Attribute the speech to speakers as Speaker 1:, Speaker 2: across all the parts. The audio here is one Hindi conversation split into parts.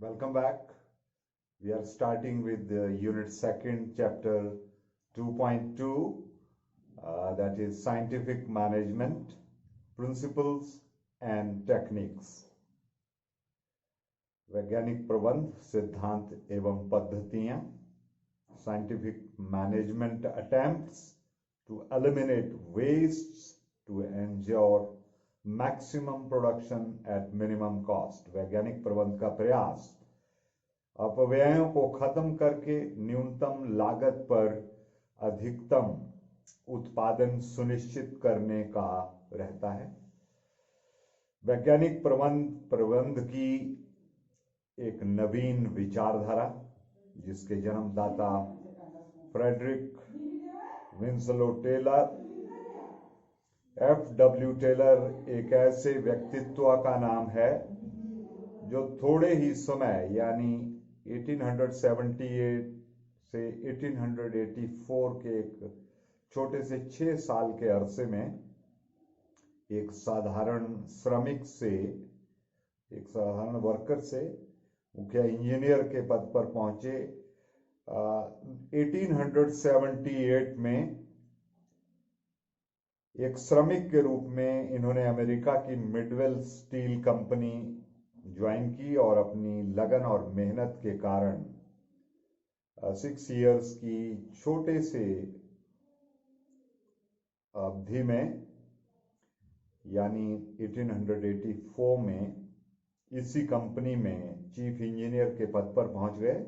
Speaker 1: Welcome back. We are starting with the unit 2nd, chapter 2.2, that is scientific management, principles and techniques. वैज्ञानिक प्रबंध, सिद्धांत एवं पद्धतियां. Scientific management attempts to eliminate wastes to ensure maximum production at minimum cost. वैज्ञानिक प्रबंध का प्रयास अपव्ययों को खत्म करके न्यूनतम लागत पर अधिकतम उत्पादन सुनिश्चित करने का रहता है. वैज्ञानिक प्रबंध की एक नवीन विचारधारा जिसके जन्मदाता Frederick Winslow Taylor, F.W. Taylor एक ऐसे व्यक्तित्व का नाम है जो थोड़े ही समय यानी 1878 से 1884 के एक छोटे से 6 साल के अरसे में एक साधारण श्रमिक से, एक साधारण वर्कर से मुख्य इंजीनियर के पद पर पहुंचे. 1878 में एक श्रमिक के रूप में इन्होंने अमेरिका की मिडवेल स्टील कंपनी ज्वाइन की और अपनी लगन और मेहनत के कारण 6 इयर्स की छोटे से अवधि में यानी 1884 में इसी कंपनी में चीफ इंजीनियर के पद पर पहुंच गए.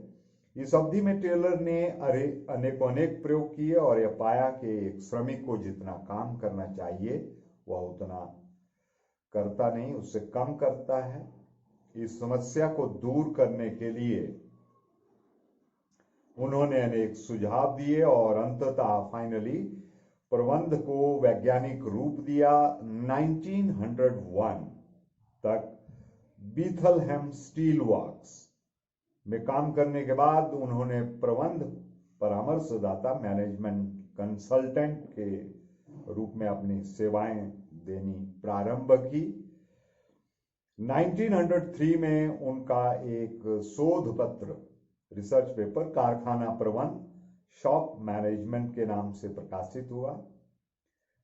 Speaker 1: इस अवधि में टेलर ने अनेक प्रयोग किए और यह पाया कि एक श्रमिक को जितना काम करना चाहिए वह उतना करता नहीं, उससे कम करता है. इस समस्या को दूर करने के लिए उन्होंने अनेक सुझाव दिए और अंततः फाइनली प्रबंध को वैज्ञानिक रूप दिया. 1901 तक बीथलहेम स्टील वर्क्स में काम करने के बाद उन्होंने प्रबंध परामर्शदाता, मैनेजमेंट कंसल्टेंट के रूप में अपनी सेवाएं देनी प्रारंभ की. 1903 में उनका एक शोध पत्र, रिसर्च पेपर कारखाना प्रबंध, शॉप मैनेजमेंट के नाम से प्रकाशित हुआ.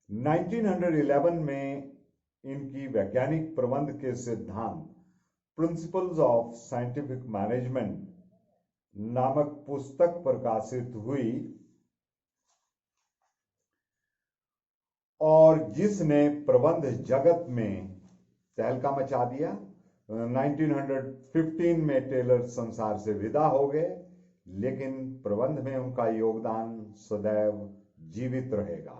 Speaker 1: 1911 में इनकी वैज्ञानिक प्रबंध के सिद्धांत प्रिंसिपल्स ऑफ साइंटिफिक मैनेजमेंट नामक पुस्तक प्रकाशित हुई और जिसने प्रबंध जगत में तहलका मचा दिया. 1915 में टेलर संसार से विदा हो गए, लेकिन प्रबंध में उनका योगदान सदैव जीवित रहेगा.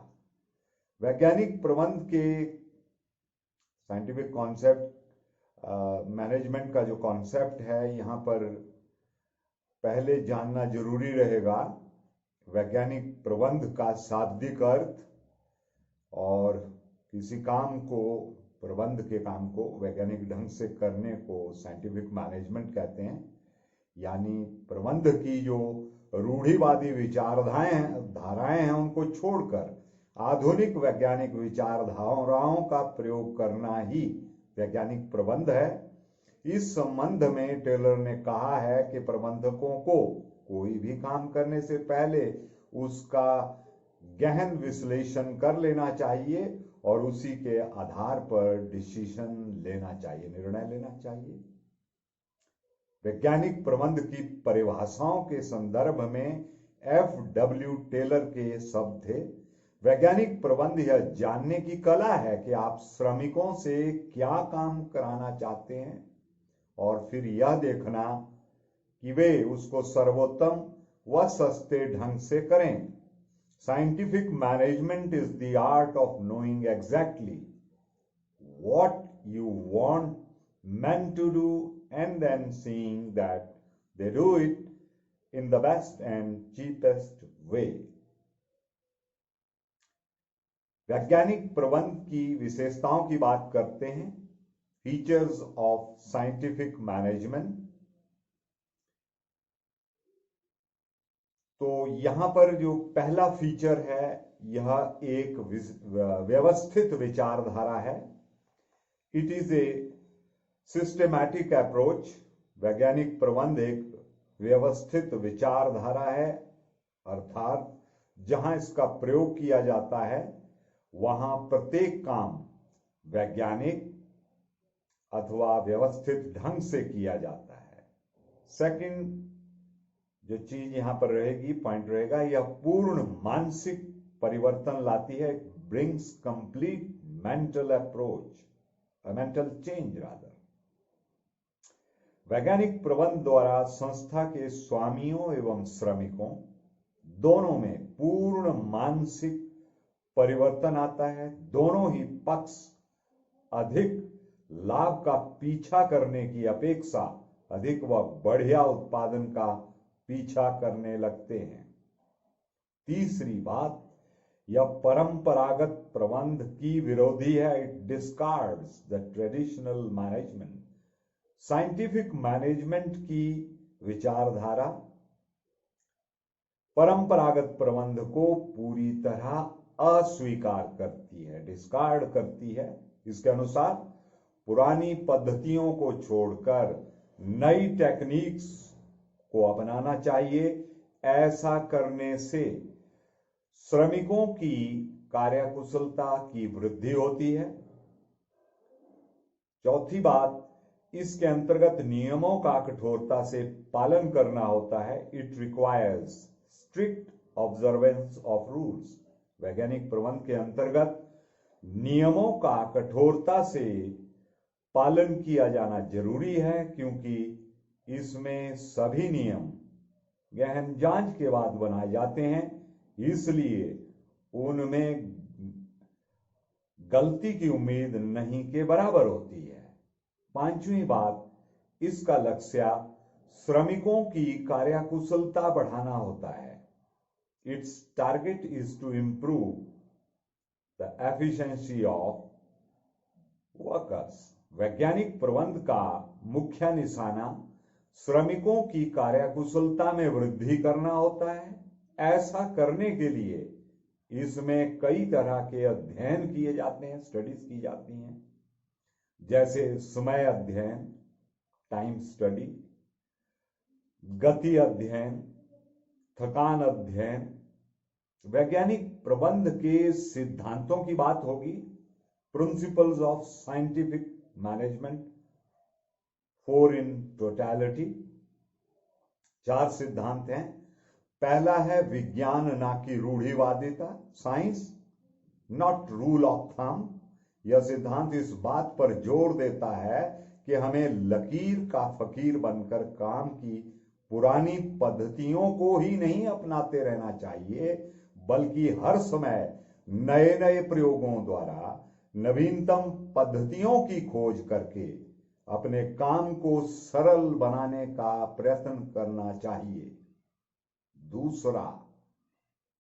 Speaker 1: वैज्ञानिक प्रबंध के साइंटिफिक कॉन्सेप्ट, मैनेजमेंट का जो कॉन्सेप्ट है, यहाँ पर पहले जानना जरूरी रहेगा वैज्ञानिक प्रबंध का शाब्दिक अर्थ और किसी काम को, प्रबंध के काम को वैज्ञानिक ढंग से करने को साइंटिफिक मैनेजमेंट कहते हैं. यानी प्रबंध की जो रूढ़िवादी विचारधाराएं हैं उनको छोड़कर आधुनिक वैज्ञानिक विचारधाराओं का प्रयोग करना ही वैज्ञानिक प्रबंध है. इस संबंध में टेलर ने कहा है कि प्रबंधकों को कोई भी काम करने से पहले उसका गहन विश्लेषण कर लेना चाहिए और उसी के आधार पर डिसीजन लेना चाहिए, निर्णय लेना चाहिए. वैज्ञानिक प्रबंध की परिभाषाओं के संदर्भ में F.W. टेलर के शब्द थे: वैज्ञानिक प्रबंध यह जानने की कला है कि आप श्रमिकों से क्या काम कराना चाहते हैं और फिर यह देखना कि वे उसको सर्वोत्तम व सस्ते ढंग से करें. Scientific management is the art of knowing exactly what you want men to do and then seeing that they do it in the best and cheapest way. वैज्ञानिक प्रबंध की विशेषताओं की बात करते हैं. Features of scientific management. तो यहां पर जो पहला फीचर है यह एक व्यवस्थित विचारधारा है. It is a systematic approach वैज्ञानिक प्रबंध एक व्यवस्थित विचारधारा है, अर्थात जहां इसका प्रयोग किया जाता है वहां प्रत्येक काम वैज्ञानिक अथवा व्यवस्थित ढंग से किया जाता है। सेकंड जो चीज यहां पर रहेगी, पॉइंट रहेगा, यह पूर्ण मानसिक परिवर्तन लाती है, brings complete mental approach, mental change rather. वैज्ञानिक प्रबंध द्वारा संस्था के स्वामियों एवं श्रमिकों दोनों में पूर्ण मानसिक परिवर्तन आता है। दोनों ही पक्ष अधिक लाभ का पीछा करने की अपेक्षा अधिक व बढ़िया उत्पादन का पीछा करने लगते हैं। तीसरी बात, यह परंपरागत प्रबंध की विरोधी है। It discards the traditional management. Scientific management की विचारधारा परंपरागत प्रबंध को पूरी तरह अस्वीकार करती है, डिस्कार्ड करती है। इसके अनुसार पुरानी पद्धतियों को छोड़कर नई टेक्निक्स को अपनाना चाहिए। ऐसा करने से श्रमिकों की कार्यकुशलता की वृद्धि होती है। चौथी बात, इसके अंतर्गत नियमों का कठोरता से पालन करना होता है। It requires strict observance of rules. वैज्ञानिक प्रबंध के अंतर्गत नियमों का कठोरता से पालन किया जाना जरूरी है, क्योंकि इसमें सभी नियम गहन जांच के बाद बनाए जाते हैं, इसलिए उनमें गलती की उम्मीद नहीं के बराबर होती है। पांचवी बात, इसका लक्ष्य श्रमिकों की कार्यकुशलता बढ़ाना होता है। Its target is to improve the efficiency of workers. वैज्ञानिक प्रबंध का मुख्य निशाना श्रमिकों की कार्यकुशलता में वृद्धि करना होता है। ऐसा करने के लिए इसमें कई तरह के अध्ययन किए जाते हैं, स्टडीज की जाती हैं, जैसे समय अध्ययन, टाइम स्टडी, गति अध्ययन, थकान अध्ययन। वैज्ञानिक प्रबंध के सिद्धांतों की बात होगी। Principles of scientific management, 4 in totality. 4 सिद्धांत हैं। पहला है विज्ञान ना कि रूढ़िवादिता, science not rule of thumb. यह सिद्धांत इस बात पर जोर देता है कि हमें लकीर का फकीर बनकर काम की पुरानी पद्धतियों को ही नहीं अपनाते रहना चाहिए, बल्कि हर समय नए नए प्रयोगों द्वारा नवीनतम पद्धतियों की खोज करके अपने काम को सरल बनाने का प्रयत्न करना चाहिए। दूसरा,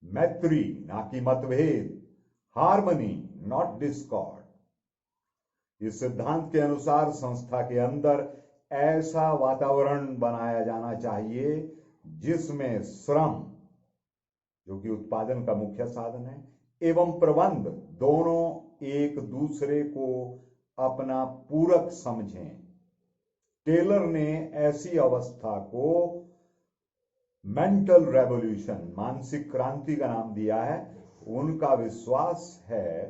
Speaker 1: मैत्री ना कि मतभेद, हार्मनी नॉट डिस्कॉर्ड। इस सिद्धांत के अनुसार संस्था के अंदर ऐसा वातावरण बनाया जाना चाहिए जिसमें श्रम, जो कि उत्पादन का मुख्य साधन है, एवं प्रबंध दोनों एक दूसरे को अपना पूरक समझें। टेलर ने ऐसी अवस्था को मेंटल रेवोल्यूशन, मानसिक क्रांति का नाम दिया है। उनका विश्वास है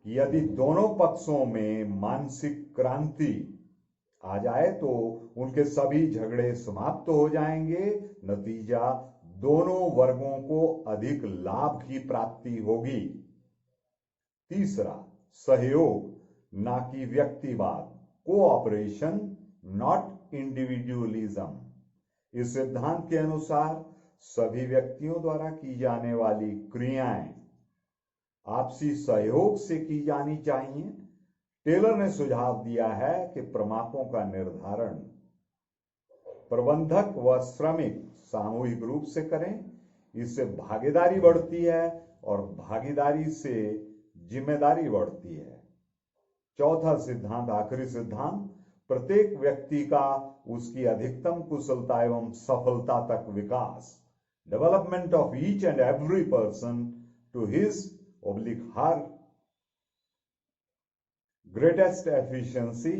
Speaker 1: कि यदि दोनों पक्षों में मानसिक क्रांति आ जाए तो उनके सभी झगड़े समाप्त हो जाएंगे। नतीजा, दोनों वर्गों को अधिक लाभ की प्राप्ति होगी। तीसरा, सहयोग ना कि व्यक्तिवाद, कोऑपरेशन नॉट इंडिविजुअलिज्म। इस सिद्धांत के अनुसार सभी व्यक्तियों द्वारा की जाने वाली क्रियाएं आपसी सहयोग से की जानी चाहिए। टेलर ने सुझाव दिया है कि प्रमापों का निर्धारण प्रबंधक व श्रमिक सामूहिक रूप से करें। इससे भागीदारी बढ़ती है और भागीदारी से जिम्मेदारी बढ़ती है। चौथा सिद्धांत, आखिरी सिद्धांत, प्रत्येक व्यक्ति का उसकी अधिकतम कुशलता एवं सफलता तक विकास, development of each and every person to his oblique her greatest efficiency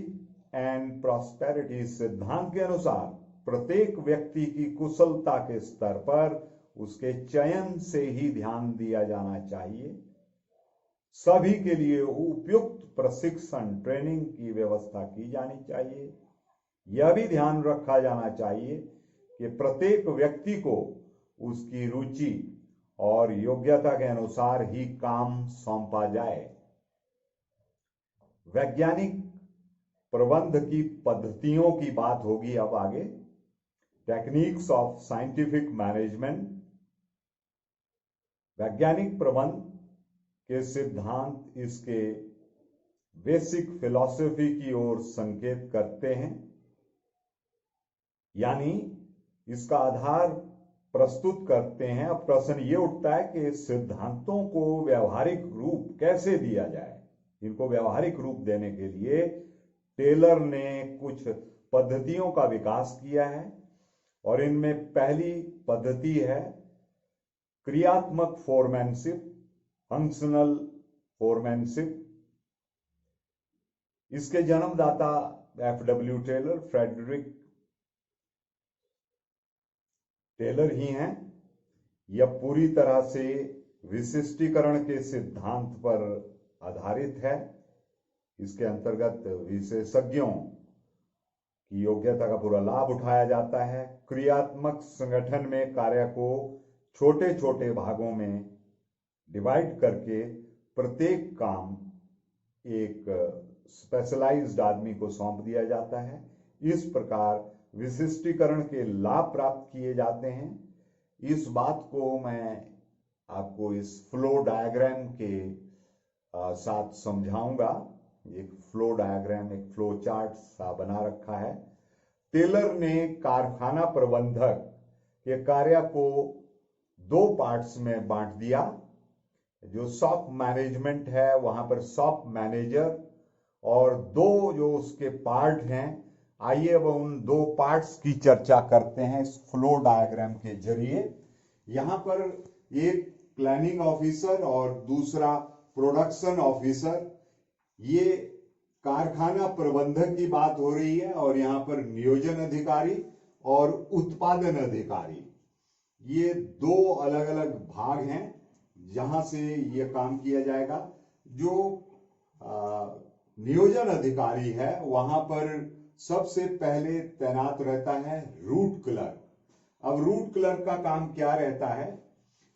Speaker 1: and prosperity. इस सिद्धांत के अनुसार प्रत्येक व्यक्ति की कुशलता के स्तर पर उसके चयन से ही ध्यान दिया जाना चाहिए। सभी के लिए उपयुक्त प्रशिक्षण ट्रेनिंग की व्यवस्था की जानी चाहिए। यह भी ध्यान रखा जाना चाहिए कि प्रत्येक व्यक्ति को उसकी रुचि और योग्यता के अनुसार ही काम सौंपा जाए। वैज्ञानिक प्रबंध की पद्धतियों की बात होगी अब आगे। Techniques of scientific management. वैज्ञानिक प्रबंध के सिद्धांत इसके बेसिक फिलॉसफी की ओर संकेत करते हैं, यानी इसका आधार प्रस्तुत करते हैं। अब प्रश्न ये उठता है कि सिद्धांतों को व्यवहारिक रूप कैसे दिया जाए। इनको व्यवहारिक रूप देने के लिए टेलर ने कुछ पद्धतियों का विकास किया है और इनमें पहली पद्धति है क्रियात्मक फोरमैनशिप, फंक्शनल फोरमैनशिप। इसके जन्मदाता F.W. टेलर, फ्रेडरिक टेलर ही हैं। यह पूरी तरह से विशिष्टीकरण के सिद्धांत पर आधारित है। इसके अंतर्गत विशेषज्ञों की योग्यता का पूरा लाभ उठाया जाता है। क्रियात्मक संगठन में कार्य को छोटे छोटे भागों में डिवाइड करके प्रत्येक काम एक स्पेशलाइज्ड आदमी को सौंप दिया जाता है। इस प्रकार विशिष्टीकरण के लाभ प्राप्त किए जाते हैं। इस बात को मैं आपको इस फ्लो डायग्राम के साथ समझाऊंगा। एक फ्लो डायग्राम, एक फ्लो चार्ट सा बना रखा है। टेलर ने कारखाना प्रबंधक के कार्य को दो पार्ट्स में बांट दिया। जो शॉप मैनेजमेंट है वहां पर शॉप मैनेजर और दो जो उसके पार्ट हैं। आइए अब उन दो पार्ट्स की चर्चा करते हैं इस फ्लो डायग्राम के जरिए। यहां पर एक प्लानिंग ऑफिसर और दूसरा प्रोडक्शन ऑफिसर, ये कारखाना प्रबंधक की बात हो रही है, और यहां पर नियोजन अधिकारी और उत्पादन अधिकारी, ये दो अलग अलग भाग हैं जहां से ये काम किया जाएगा। जो नियोजन अधिकारी है वहां पर सबसे पहले तैनात रहता है रूट क्लर्क। अब रूट क्लर्क का काम क्या रहता है,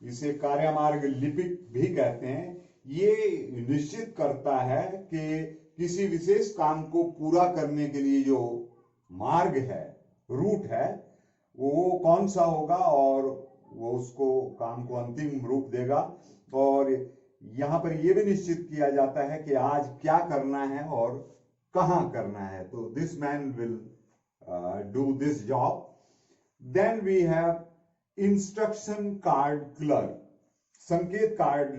Speaker 1: इसे कार्यमार्ग लिपिक भी कहते हैं। ये निश्चित करता है कि किसी विशेष काम को पूरा करने के लिए जो मार्ग है, रूट है, वो कौन सा होगा और वो उसको काम को अंतिम रूप देगा। और यहां पर यह भी निश्चित किया जाता है कि आज क्या करना है और कहां करना है। तो this man will do this job. Then we have instruction card clerk, संकेत कार्ड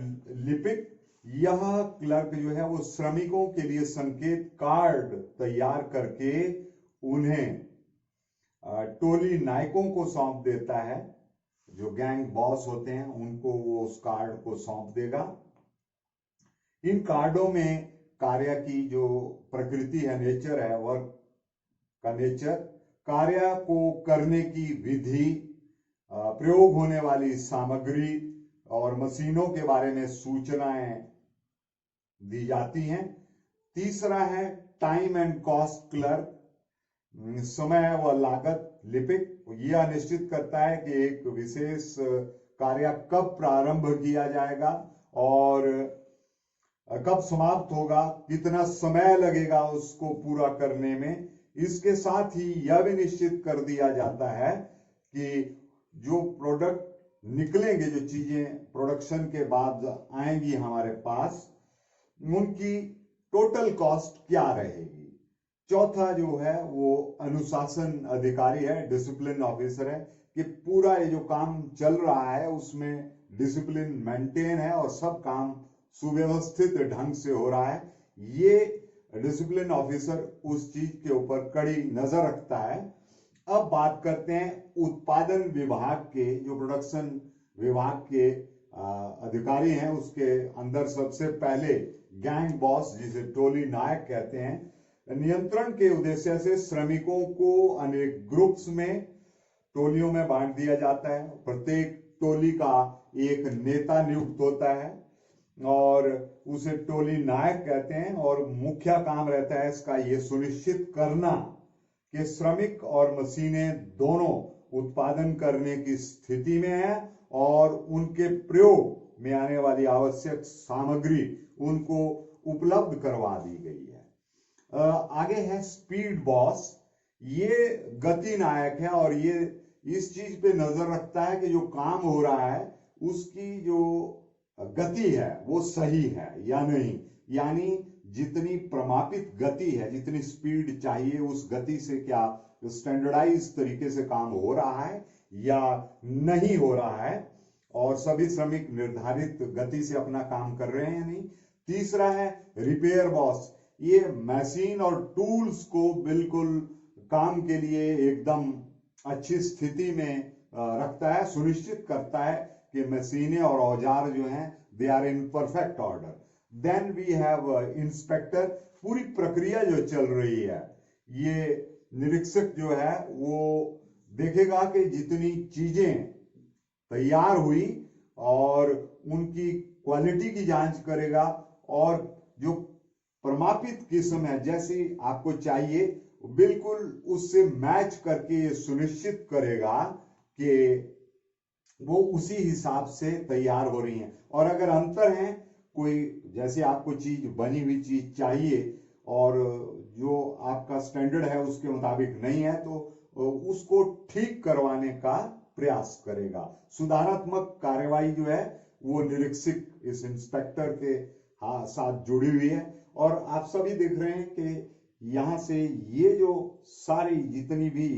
Speaker 1: लिपिक। यह क्लर्क जो है वो श्रमिकों के लिए संकेत कार्ड तैयार करके उन्हें टोली नायकों को सौंप देता है। जो गैंग बॉस होते हैं उनको वो उस कार्ड को सौंप देगा। इन कार्डों में कार्य की जो प्रकृति है, नेचर है, वर्क का नेचर, कार्य को करने की विधि, प्रयोग होने वाली सामग्री और मशीनों के बारे में सूचनाएं दी जाती हैं। तीसरा है टाइम एंड कॉस्ट क्लर्क, समय व लागत लिपिक। यह निश्चित करता है कि एक विशेष कार्य कब प्रारंभ किया जाएगा और कब समाप्त होगा, कितना समय लगेगा उसको पूरा करने में। इसके साथ ही यह भी निश्चित कर दिया जाता है कि जो प्रोडक्ट निकलेंगे, जो चीजें प्रोडक्शन के बाद आएंगी हमारे पास, उनकी टोटल कॉस्ट क्या रहेगी। चौथा जो है वो अनुशासन अधिकारी है, डिसिप्लिन ऑफिसर है, कि पूरा ये जो काम चल रहा है उसमें डिसिप्लिन मेंटेन है और सब काम सुव्यवस्थित ढंग से हो रहा है। ये डिसिप्लिन ऑफिसर उस चीज के ऊपर कड़ी नजर रखता है। अब बात करते हैं उत्पादन विभाग के, जो प्रोडक्शन विभाग के अधिकारी हैं। उसके अंदर सबसे पहले गैंग बॉस, जिसे टोली नायक कहते हैं, नियंत्रण के उद्देश्य से श्रमिकों को अनेक ग्रुप्स में, टोलियों में बांट दिया जाता है। प्रत्येक टोली का एक नेता नियुक्त होता है और उसे टोली नायक कहते हैं, और मुख्य काम रहता है इसका ये सुनिश्चित करना कि श्रमिक और मशीनें दोनों उत्पादन करने की स्थिति में है और उनके प्रयोग में आने वाली आवश्यक सामग्री उनको उपलब्ध करवा दी गई है। आगे है स्पीड बॉस। ये गति नायक है और ये इस चीज पे नजर रखता है कि जो काम हो रहा है उसकी जो गति है वो सही है या नहीं, यानी जितनी प्रमापित गति है, जितनी स्पीड चाहिए उस गति से क्या स्टैंडर्डाइज तरीके से काम हो रहा है या नहीं हो रहा है, और सभी श्रमिक निर्धारित गति से अपना काम कर रहे हैं या नहीं। तीसरा है रिपेयर बॉस। ये मशीन और टूल्स को बिल्कुल काम के लिए एकदम अच्छी स्थिति में रखता है, सुनिश्चित करता है कि मशीनें और औजार जो हैं they are in perfect order. Then we have inspector. पूरी प्रक्रिया जो चल रही है, ये निरीक्षक जो है वो देखेगा कि जितनी चीजें तैयार हुई और उनकी क्वालिटी की जांच करेगा, और जो प्रमापित किस्म है जैसी आपको चाहिए बिल्कुल उससे मैच करके ये सुनिश्चित करेगा कि वो उसी हिसाब से तैयार हो रही हैं। और अगर अंतर है, कोई जैसे आपको चीज बनी हुई चीज चाहिए और जो आपका स्टैंडर्ड है उसके मुताबिक नहीं है, तो उसको ठीक करवाने का प्रयास करेगा। सुधारात्मक कार्यवाही जो है वो निरीक्षक इस इंस्पेक्टर के साथ जुड़ी हुई है। और आप सभी देख रहे हैं कि यहां से ये जो सारी जितनी भी,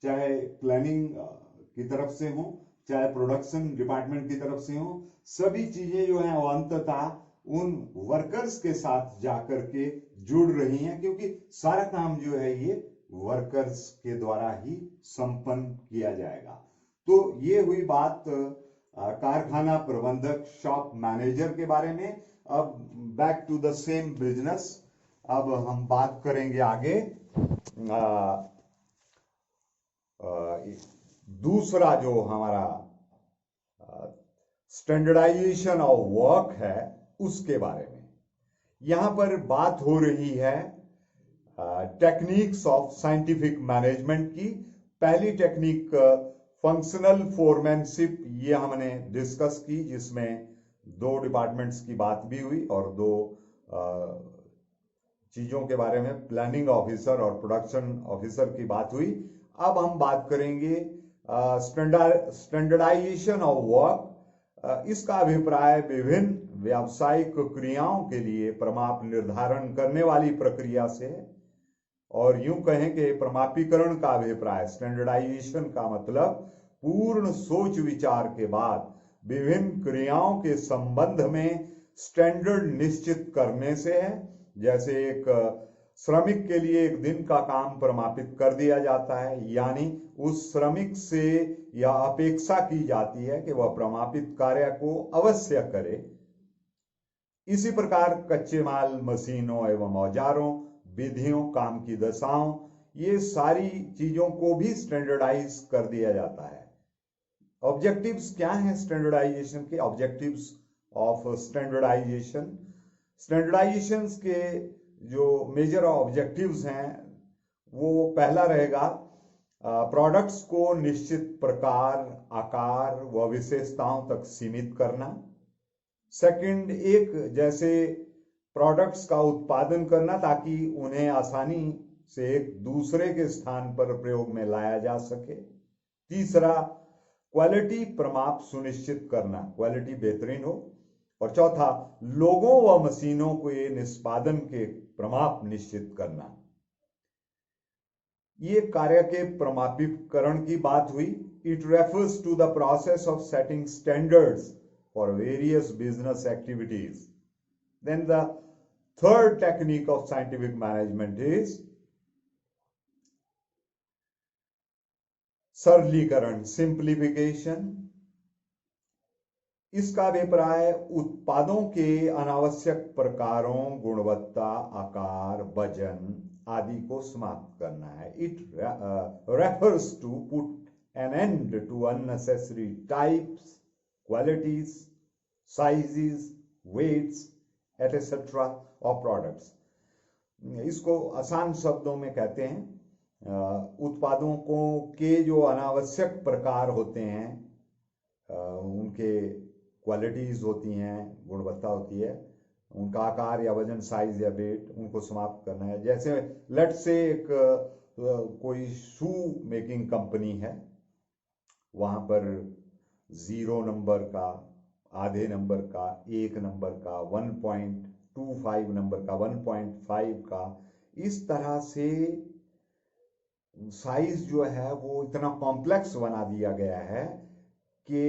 Speaker 1: चाहे प्लानिंग की तरफ से हो चाहे प्रोडक्शन डिपार्टमेंट की तरफ से हो, सभी चीजें जो हैं अंततः उन वर्कर्स के साथ जाकर के जुड़ रही हैं, क्योंकि सारा काम जो है ये वर्कर्स के द्वारा ही संपन्न किया जाएगा। तो ये हुई बात कारखाना प्रबंधक, शॉप मैनेजर के बारे में। अब back to the same business. अब हम बात करेंगे आगे दूसरा जो हमारा स्टैंडर्डाइजेशन ऑफ वर्क है उसके बारे में। यहां पर बात हो रही है टेक्निक्स ऑफ साइंटिफिक मैनेजमेंट की। पहली टेक्निक फंक्शनल फोरमैनशिप, ये हमने डिस्कस की, जिसमें दो डिपार्टमेंट्स की बात भी हुई और दो चीजों के बारे में, प्लानिंग ऑफिसर और प्रोडक्शन ऑफिसर की बात हुई। अब हम बात करेंगे स्टैंडर्डाइजेशन ऑफ वर्क। इसका अभिप्राय विभिन्न व्यावसायिक क्रियाओं के लिए प्रमाप निर्धारण करने वाली प्रक्रिया से, और यूं कहें कि प्रमापीकरण का अभिप्राय, स्टैंडर्डाइजेशन का मतलब पूर्ण सोच विचार के बाद विभिन्न क्रियाओं के संबंध में स्टैंडर्ड निश्चित करने से है। जैसे एक श्रमिक के लिए एक दिन का काम प्रमापित कर दिया जाता है, यानी उस श्रमिक से यह अपेक्षा की जाती है कि वह प्रमापित कार्य को अवश्य करे। इसी प्रकार कच्चे माल, मशीनों एवं औजारों, विधियों, काम की दशाओं, ये सारी चीजों को भी स्टैंडर्डाइज कर दिया जाता है। ऑब्जेक्टिव्स क्या हैं स्टैंडर्डाइजेशन के? ऑब्जेक्टिव्स ऑफ स्टैंडर्डाइजेशन, स्टैंडर्डाइजेशन के जो मेजर ऑब्जेक्टिव्स हैं वो पहला रहेगा प्रोडक्ट्स को निश्चित प्रकार, आकार व विशेषताओं तक सीमित करना। सेकंड, एक जैसे प्रोडक्ट्स का उत्पादन करना ताकि उन्हें आसानी से एक दूसरे के स्थान पर प्रयोग में लाया जा सके। तीसरा, क्वालिटी प्रमाप सुनिश्चित करना, क्वालिटी बेहतरीन हो। और चौथा, लोगों व मशीनों को ये निष्पादन के प्रमाप निश्चित करना। ये कार्य के प्रमापीकरण की बात हुई। It refers to the process of setting standards for various business activities. Then the third technique of scientific management is सरलीकरण, सिंप्लीफिकेशन। इसका अभिप्राय उत्पादों के अनावश्यक प्रकारों, गुणवत्ता, आकार, वजन आदि को समाप्त करना है। It refers to put an end to unnecessary types, qualities, sizes, weights etcetera of products. इसको आसान शब्दों में कहते हैं उत्पादों को के जो अनावश्यक प्रकार होते हैं, उनके क्वालिटीज होती हैं, गुणवत्ता होती है, उनका आकार या वजन, साइज या वेट, उनको समाप्त करना है। जैसे लेट से एक कोई शू मेकिंग कंपनी है, वहां पर 0 नंबर का, आधे नंबर का, 1 नंबर का, 1.25 नंबर का, 1.5 का, इस तरह से साइज जो है वो इतना कॉम्प्लेक्स बना दिया गया है कि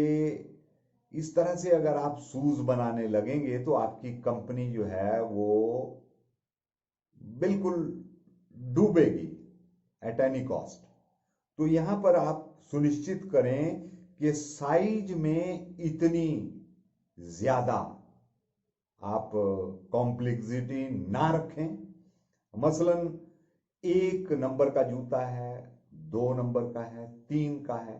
Speaker 1: इस तरह से अगर आप शूज बनाने लगेंगे तो आपकी कंपनी जो है वो बिल्कुल डूबेगी एट एनी कॉस्ट। तो यहां पर आप सुनिश्चित करें कि साइज में इतनी ज्यादा आप कॉम्प्लेक्सिटी ना रखें। मसलन 1 नंबर का जूता है, 2 नंबर का है, 3 का है,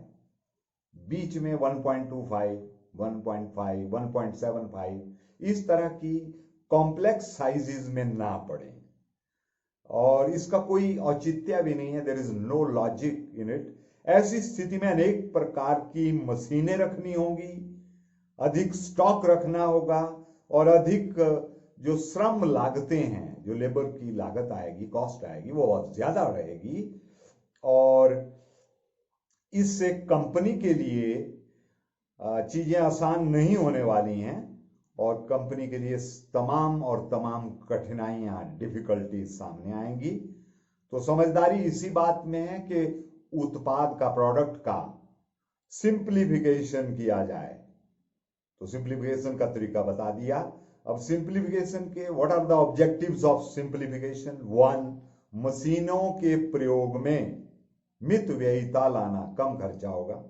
Speaker 1: बीच में 1.25, 1.5, 1.75, इस तरह की कॉम्प्लेक्स साइजेस में ना पड़े, और इसका कोई औचित्य भी नहीं है, there is no logic in it. ऐसी स्थिति में अनेक प्रकार की मशीनें रखनी होंगी, अधिक स्टॉक रखना होगा, और अधिक जो श्रम लागतें हैं, जो लेबर की लागत आएगी, कॉस्ट आएगी, वो बहुत ज्यादा रहेगी, और इससे कंपनी के लिए चीजें आसान नहीं होने वाली हैं, और कंपनी के लिए तमाम कठिनाइयां, डिफिकल्टीज सामने आएंगी। तो समझदारी इसी बात में है कि उत्पाद का, प्रोडक्ट का सिंप्लीफिकेशन किया जाए। तो सिंप्लीफिकेशन का तरीका बता दिया। अब सिंप्लीफिकेशन के what are the objectives of simplification? 1, मशीनों के प्रयोग में मित व्ययिता लाना, कम खर्चा होगा।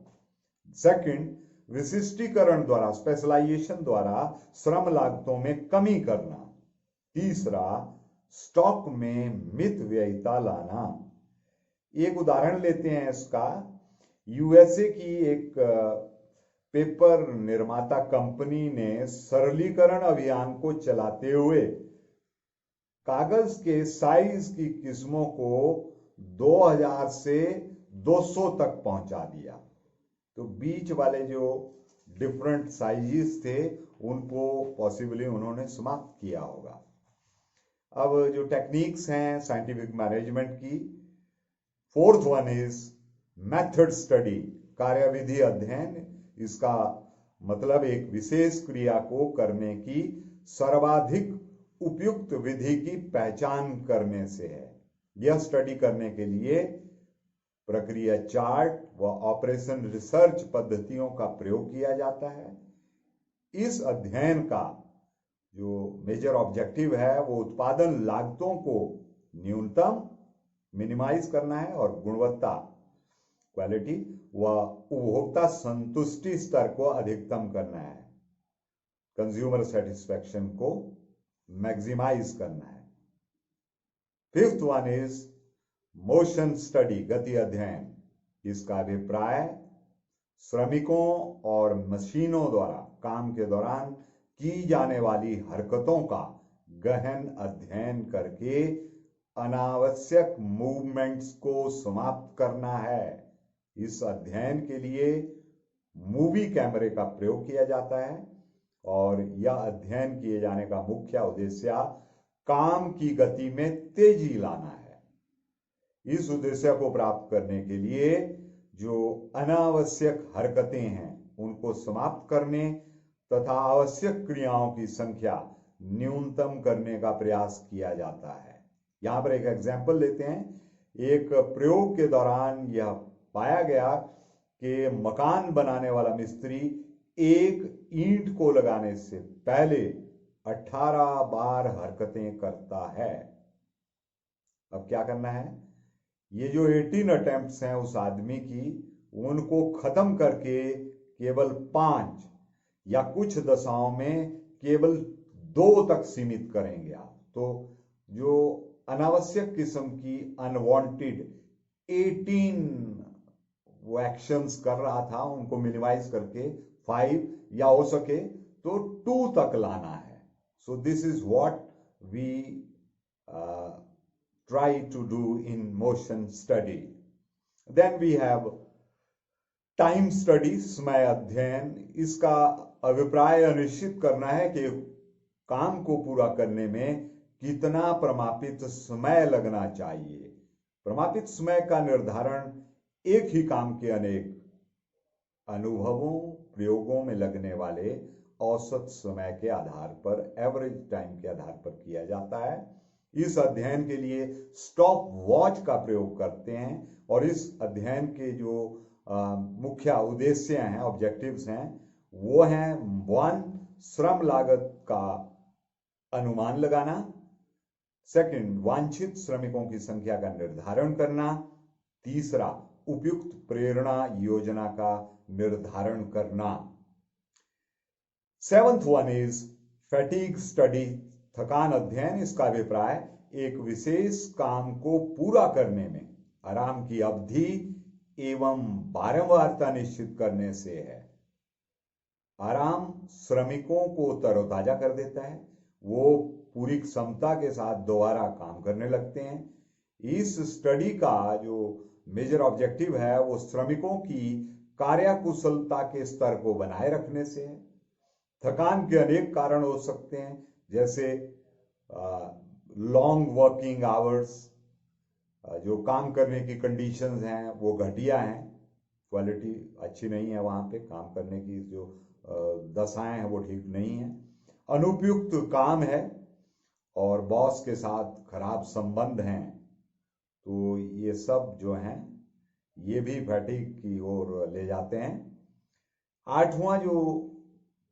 Speaker 1: सेकंड, विशिष्टीकरण द्वारा, स्पेशलाइजेशन द्वारा श्रम लागतों में कमी करना। तीसरा, स्टॉक में मित व्ययिता लाना। एक उदाहरण लेते हैं इसका। यूएसए की एक पेपर निर्माता कंपनी ने सरलीकरण अभियान को चलाते हुए कागज के साइज की किस्मों को 2000 से 200 तक पहुंचा दिया। तो बीच वाले जो डिफरेंट साइजेस थे उनको पॉसिबली उन्होंने समाप्त किया होगा। अब जो टेक्निक्स हैं साइंटिफिक मैनेजमेंट की, 4th one is method study, कार्यविधि अध्ययन। इसका मतलब एक विशेष क्रिया को करने की सर्वाधिक उपयुक्त विधि की पहचान करने से है। यह स्टडी करने के लिए प्रक्रिया चार्ट व ऑपरेशन रिसर्च पद्धतियों का प्रयोग किया जाता है। इस अध्ययन का जो मेजर ऑब्जेक्टिव है वो उत्पादन लागतों को न्यूनतम, मिनिमाइज करना है, और गुणवत्ता, क्वालिटी व उपभोक्ता संतुष्टि स्तर को अधिकतम करना है, कंज्यूमर सेटिस्फैक्शन को मैक्सिमाइज करना है। 5th one is motion study, गति अध्ययन। इसका अभिप्राय श्रमिकों और मशीनों द्वारा काम के दौरान की जाने वाली हरकतों का गहन अध्ययन करके अनावश्यक मूवमेंट्स को समाप्त करना है। इस अध्ययन के लिए मूवी कैमरे का प्रयोग किया जाता है, और यह अध्ययन किए जाने का मुख्य उद्देश्य काम की गति में तेजी लाना है। इस उद्देश्य को प्राप्त करने के लिए जो अनावश्यक हरकतें हैं उनको समाप्त करने तथा आवश्यक क्रियाओं की संख्या न्यूनतम करने का प्रयास किया जाता है। यहां पर एक एग्जाम्पल लेते हैं। एक प्रयोग के दौरान यह पाया गया कि मकान बनाने वाला मिस्त्री एक ईंट को लगाने से पहले 18 बार हरकतें करता है। अब क्या करना है? ये जो 18 अटेम्प्ट्स हैं उस आदमी की, उनको खत्म करके केवल 5 या कुछ दशाओं में केवल 2 तक सीमित करेंगे आप। तो जो अनावश्यक किस्म की अनवांटेड 18 वो एक्शंस कर रहा था, उनको मिनिमाइज करके 5 या हो सके तो 2 तक लाना है. So this is what we try to do in motion study. Then we have time study, समय अध्ययन. इसका अभिप्राय निश्चित करना है कि काम को पूरा करने में कितना प्रमापित समय लगना चाहिए. प्रमापित समय का निर्धारण एक ही काम के अनेक अनुभवों, प्रयोगों में लगने वाले औसत समय के आधार पर, एवरेज टाइम के आधार पर किया जाता है. इस अध्ययन के लिए स्टॉप वॉच का प्रयोग करते हैं और इस अध्ययन के जो मुख्य उद्देश्य हैं, ऑब्जेक्टिव्स हैं, वो हैं 1. श्रम लागत का अनुमान लगाना. 2. वांछित श्रमिकों की संख्या का निर्धारण करना. 3. उपयुक्त प्रेरणा योजना का निर्धारण करना. 7th one is fatigue study, थकान अध्ययन. इसका अभिप्राय एक विशेष काम को पूरा करने में आराम की अवधि एवं बारंबारता निश्चित करने से है. आराम श्रमिकों को तरोताजा कर देता है, वो पूरी क्षमता के साथ दोबारा काम करने लगते हैं. इस स्टडी का जो मेजर ऑब्जेक्टिव है वो श्रमिकों की कार्यकुशलता के स्तर को बनाए रखने से है. थकान के अनेक कारण हो सकते हैं, जैसे लॉन्ग वर्किंग आवर्स, जो काम करने की कंडीशंस हैं वो घटिया हैं, क्वालिटी अच्छी नहीं है, वहाँ पे काम करने की जो दशाएं हैं वो ठीक नहीं है. अनुपयुक्त काम है और बॉस के साथ खराब संबंध हैं. तो ये सब जो हैं ये भी फैटिग की ओर ले जाते हैं. 8वां जो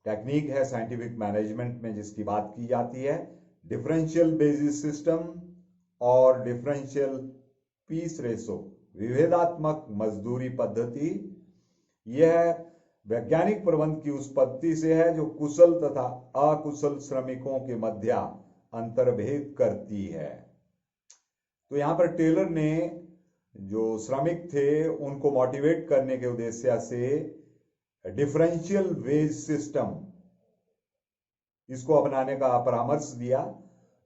Speaker 1: टेक्निक है साइंटिफिक मैनेजमेंट में जिसकी बात की जाती है, डिफरेंशियल बेसिस सिस्टम और डिफरेंशियल पीस रेशो, विभेदात्मक मजदूरी पद्धति. यह वैज्ञानिक प्रबंध की उस पद्धति से है जो कुशल तथा अकुशल श्रमिकों के मध्य अंतर्भेद करती है. तो यहां पर टेलर ने जो श्रमिक थे उनको मोटिवेट करने के उद्देश्य से डिफरेंशियल वेज सिस्टम इसको अपनाने का परामर्श दिया.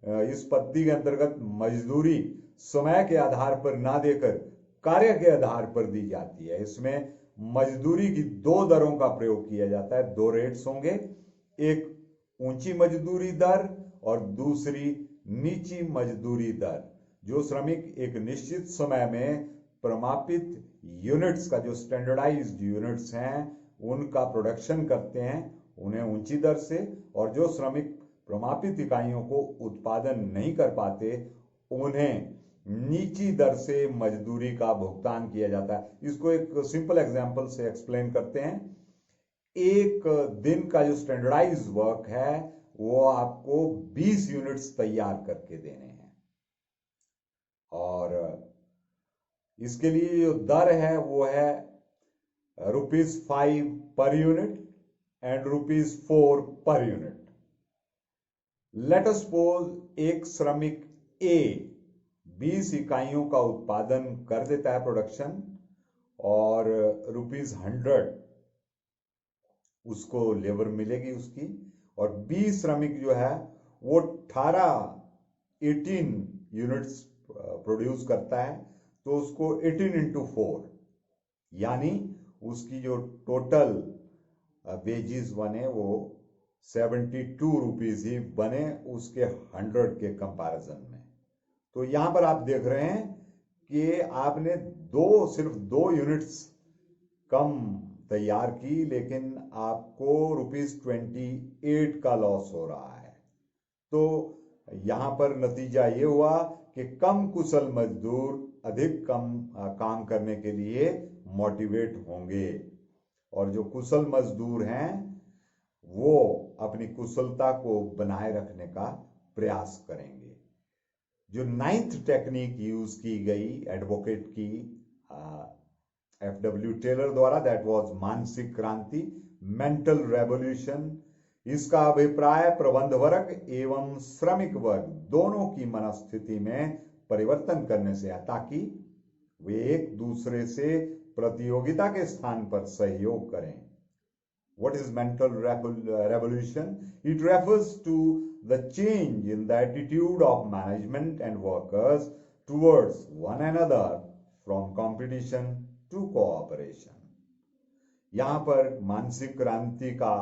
Speaker 1: इस पद्धति के अंतर्गत मजदूरी समय के आधार पर ना देकर कार्य के आधार पर दी जाती है. इसमें मजदूरी की 2 दरों का प्रयोग किया जाता है. 2 रेट्स होंगे, एक ऊंची मजदूरी दर और दूसरी नीची मजदूरी दर. जो श्रमिक एक निश्चित समय में प्रमापित यूनिट्स का, जो स्टैंडर्डाइज्ड यूनिट्स हैं, उनका प्रोडक्शन करते हैं, उन्हें ऊंची दर से, और जो श्रमिक प्रमापित इकाइयों को उत्पादन नहीं कर पाते उन्हें नीची दर से मजदूरी का भुगतान किया जाता है. इसको एक सिंपल एग्जांपल से एक्सप्लेन करते हैं. एक दिन का जो स्टैंडर्डाइज वर्क है वो आपको 20 यूनिट्स तैयार करके देने हैं और इसके लिए जो दर है वो है ₹5 per unit and ₹4 per unit. Let us suppose एक श्रमिक ए 20 इकाइयों का उत्पादन कर देता है, प्रोडक्शन, और ₹100 उसको लेबर मिलेगी उसकी, और 20 श्रमिक जो है वो 18 यूनिट्स प्रोड्यूस करता है, तो उसको 18 into 4 यानी उसकी जो टोटल वेजेस बने वो 72 रुपीज ही बने उसके 100 के कंपैरिजन में. तो यहां पर आप देख रहे हैं कि आपने सिर्फ 2 यूनिट्स कम तैयार की, लेकिन आपको ₹28 का लॉस हो रहा है. तो यहां पर नतीजा ये हुआ कि कम कुशल मजदूर अधिक कम काम करने के लिए मोटिवेट होंगे और जो कुशल मजदूर हैं वो अपनी कुशलता को बनाए रखने का प्रयास करेंगे. जो 9th टेक्निक यूज की गई एडवोकेट की FW टेलर द्वारा, दैट वाज मानसिक क्रांति, मेंटल रेवोल्यूशन. इसका अभिप्राय प्रबंध वर्ग एवं श्रमिक वर्ग दोनों की मनस्थिति में परिवर्तन करने से है, ताकि वे एक दूसरे से प्रतियोगिता के स्थान पर सहयोग करें। What is mental revolution? It refers to the change in the attitude of management and workers towards one another from competition to cooperation. यहां पर मानसिक क्रांति का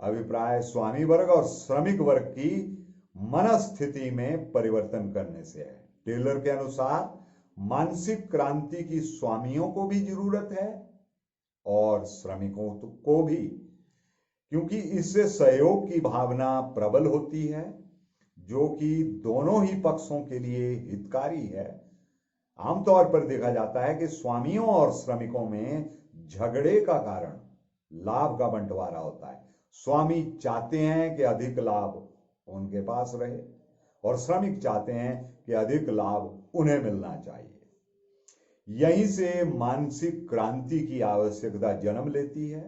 Speaker 1: अभिप्राय स्वामी वर्ग और श्रमिक वर्ग की मनस्थिति में परिवर्तन करने से है। टेलर के अनुसार मानसिक क्रांति की स्वामियों को भी जरूरत है और श्रमिकों को भी, क्योंकि इससे सहयोग की भावना प्रबल होती है, जो कि दोनों ही पक्षों के लिए हितकारी है। आमतौर पर देखा जाता है कि स्वामियों और श्रमिकों में झगड़े का कारण लाभ का बंटवारा होता है। स्वामी चाहते हैं कि अधिक लाभ उनके पास रहे और श्रमिक चाहते हैं कि अधिक लाभ उन्हें मिलना चाहिए। यहीं से मानसिक क्रांति की आवश्यकता जन्म लेती है।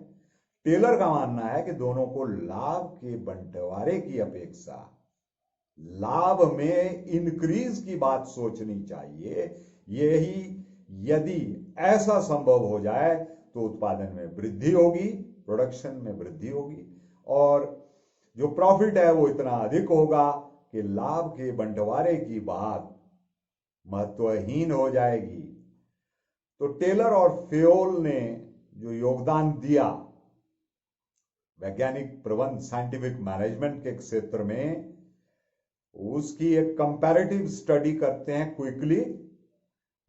Speaker 1: टेलर का मानना है कि दोनों को लाभ के बंटवारे की अपेक्षा लाभ में इंक्रीज की बात सोचनी चाहिए। यही यदि ऐसा संभव हो जाए तो उत्पादन में वृद्धि होगी, प्रोडक्शन में वृद्धि होगी और जो प्रॉफिट है वो इतना अधिक होगा कि लाभ के बंटवारे की बात महत्वहीन हो जाएगी। तो टेलर और फेयोल ने जो योगदान दिया वैज्ञानिक प्रबंध साइंटिफिक मैनेजमेंट के क्षेत्र में, उसकी एक कंपैरेटिव स्टडी करते हैं क्विकली।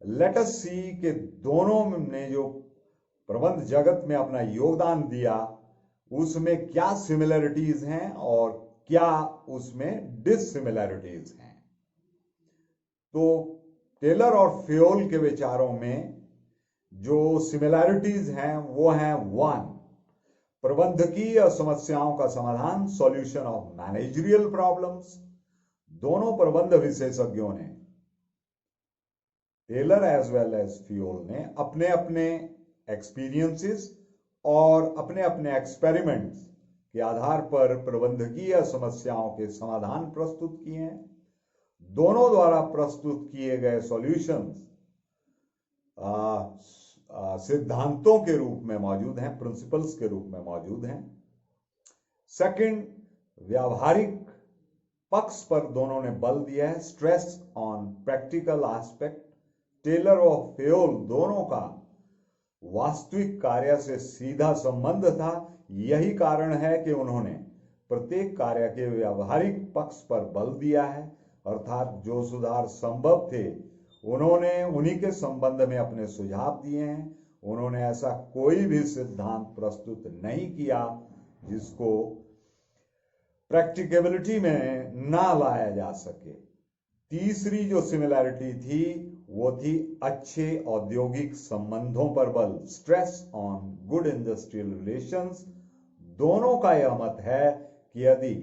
Speaker 1: लेट अस सी कि दोनों ने जो प्रबंध जगत में अपना योगदान दिया उसमें क्या सिमिलरिटीज हैं और क्या उसमें डिससिमिलरिटीज हैं। तो टेलर और फेयोल के विचारों में जो सिमिलरिटीज हैं वो हैं 1, प्रबंधकीय समस्याओं का समाधान, सॉल्यूशन ऑफ मैनेजरियल प्रॉब्लम्स। दोनों प्रबंध विशेषज्ञों ने, Taylor as well as Fayol ने, अपने अपने एक्सपीरियंसेस और अपने अपने एक्सपेरिमेंट्स के आधार पर प्रबंधकीय समस्याओं के समाधान प्रस्तुत किए हैं। दोनों द्वारा प्रस्तुत किए गए सॉल्यूशंस सिद्धांतों के रूप में मौजूद हैं, प्रिंसिपल्स के रूप में मौजूद हैं। सेकंड, व्यावहारिक पक्ष पर दोनों ने बल दिया है, stress on practical aspect. Taylor और फेयोल दोनों का वास्तविक कार्य से सीधा संबंध था। यही कारण है कि उन्होंने प्रत्येक कार्य के व्यावहारिक पक्ष पर बल दिया है, अर्थात जो सुधार संभव थे उन्होंने उन्हीं के संबंध में अपने सुझाव दिए हैं। उन्होंने ऐसा कोई भी सिद्धांत प्रस्तुत नहीं किया जिसको प्रैक्टिकेबिलिटी में ना लाया जा सके। तीसरी जो सिमिलैरिटी थी वो थी अच्छे औद्योगिक संबंधों पर बल, stress on good industrial relations. दोनों का यह मत है कि यदि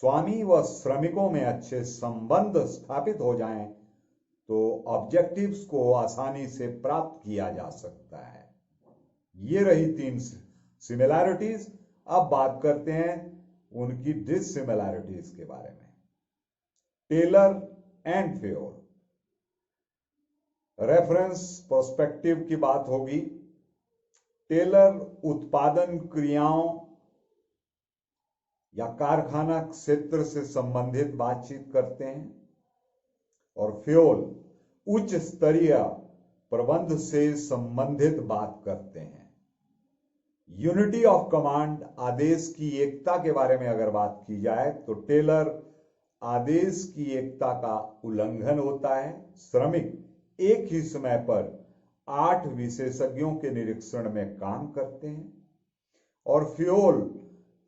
Speaker 1: स्वामी व श्रमिकों में अच्छे संबंध स्थापित हो जाएं तो ऑब्जेक्टिव्स को आसानी से प्राप्त किया जा सकता है। ये रही 3 सिमिलैरिटीज। अब बात करते हैं उनकी डिससिमिलैरिटीज के बारे में। Taylor and Fayol, reference perspective की बात होगी। टेलर उत्पादन क्रियाओं या कारखाना क्षेत्र से संबंधित बातचीत करते हैं और फेयोल उच्च स्तरीय प्रबंध से संबंधित बात करते हैं। यूनिटी ऑफ कमांड, आदेश की एकता के बारे में अगर बात की जाए तो टेलर आदेश की एकता का उल्लंघन होता है। श्रमिक एक ही समय पर 8 विशेषज्ञों के निरीक्षण में काम करते हैं और फेयोल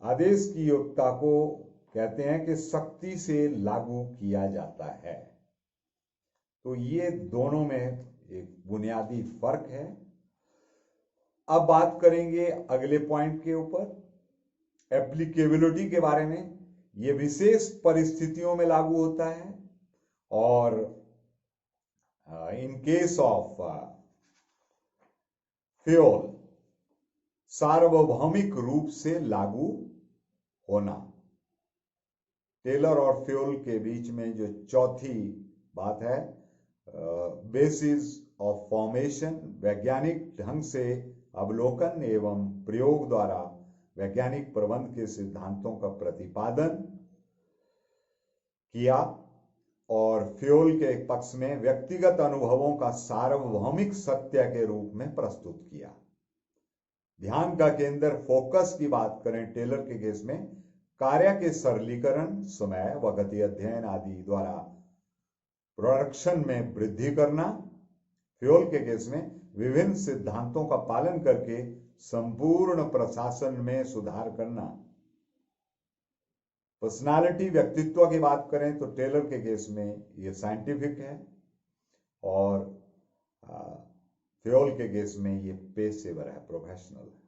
Speaker 1: आदेश की एकता को कहते हैं कि सख्ती से लागू किया जाता है। तो ये दोनों में एक बुनियादी फर्क है। अब बात करेंगे अगले पॉइंट के ऊपर, एप्लीकेबिलिटी के बारे में। ये विशेष परिस्थितियों में लागू होता है और इन केस ऑफ फेयोल सार्वभौमिक रूप से लागू होना। टेलर और फ्यूल के बीच में जो चौथी बात है, बेसिस ऑफ फॉर्मेशन, वैज्ञानिक ढंग से अवलोकन एवं प्रयोग द्वारा वैज्ञानिक प्रबंध के सिद्धांतों का प्रतिपादन किया, और फ्यूल के पक्ष में व्यक्तिगत अनुभवों का सार्वभौमिक सत्य के रूप में प्रस्तुत किया। ध्यान का केंद्र, फोकस की बात करें टेलर के केस में, कार्य के सरलीकरण, समय व गति अध्ययन आदि द्वारा प्रोडक्शन में वृद्धि करना। फ्यूल के केस में विभिन्न सिद्धांतों का पालन करके संपूर्ण प्रशासन में सुधार करना। पर्सनालिटी, व्यक्तित्व की बात करें तो टेलर के केस में ये साइंटिफिक है, और फ्यूल के केस में ये पेशेवर है, प्रोफेशनल है।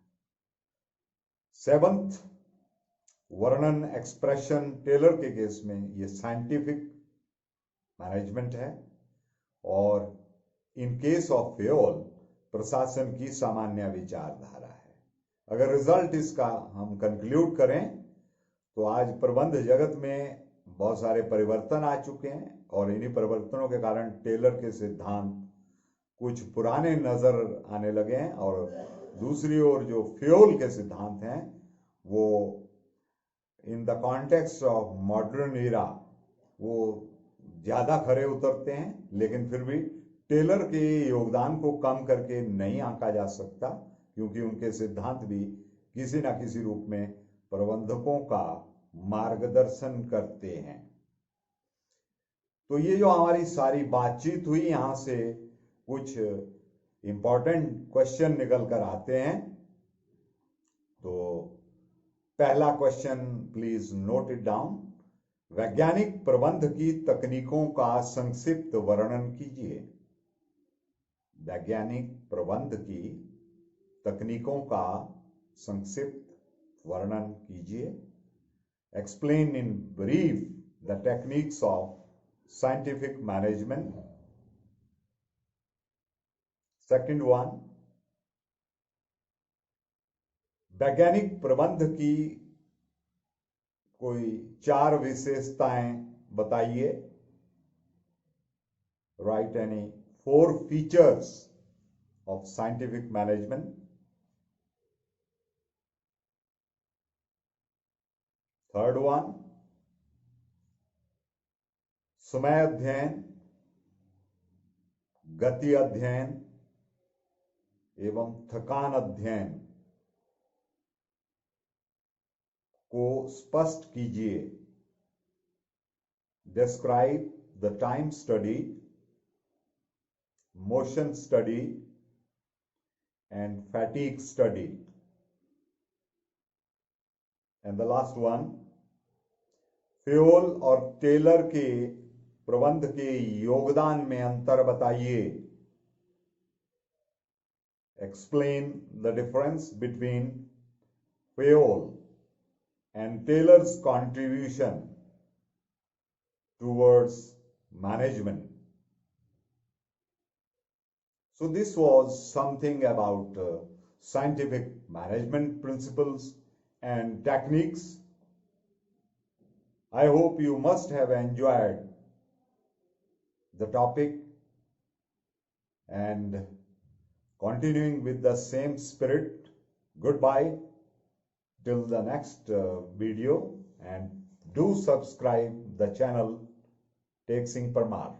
Speaker 1: सेवंथ, वर्णन, एक्सप्रेशन, टेलर के केस में ये साइंटिफिक मैनेजमेंट है, और इन केस ऑफ फ्यूल प्रशासन की सामान्य विचारधारा है। अगर रिजल्ट इसका हम कंक्लूड करें तो आज प्रबंध जगत में बहुत सारे परिवर्तन आ चुके हैं, और इन्हीं परिवर्तनों के कारण टेलर के सिद्धांत कुछ पुराने नजर आने लगे हैं, और दूसरी ओर जो फ्यूल के सिद्धांत हैं वो in the context of modern era वो ज्यादा खरे उतरते हैं, लेकिन फिर भी टेलर के योगदान को कम करके नहीं आंका जा सकता, क्योंकि उनके सिद्धांत भी किसी ना किसी रूप में प्रबंधकों का मार्गदर्शन करते हैं। तो ये जो हमारी सारी बातचीत हुई, यहां से कुछ इंपॉर्टेंट क्वेश्चन निकल कर आते हैं। तो पहला question, please note it down. वैज्ञानिक प्रबंध की तकनीकों का संक्षिप्त वर्णन कीजिए। वैज्ञानिक प्रबंध की तकनीकों का संक्षिप्त वर्णन कीजिए। Explain in brief the techniques of scientific management. Second one, वैज्ञानिक प्रबंध की कोई 4 विशेषताएं बताइए। Right any 4 features of scientific management. Third one, समय अध्ययन, गति अध्ययन एवं थकान अध्ययन को स्पष्ट कीजिए। Describe the time study, motion study and fatigue study. And the last one, fuel और टेलर के प्रबंध के योगदान में अंतर बताइए। Explain the difference between fuel and Taylor's contribution towards management. So this was something about scientific management principles and techniques. I hope you must have enjoyed the topic, and continuing with the same spirit, goodbye till the next video, and do subscribe the channel Tek Singh Parmar.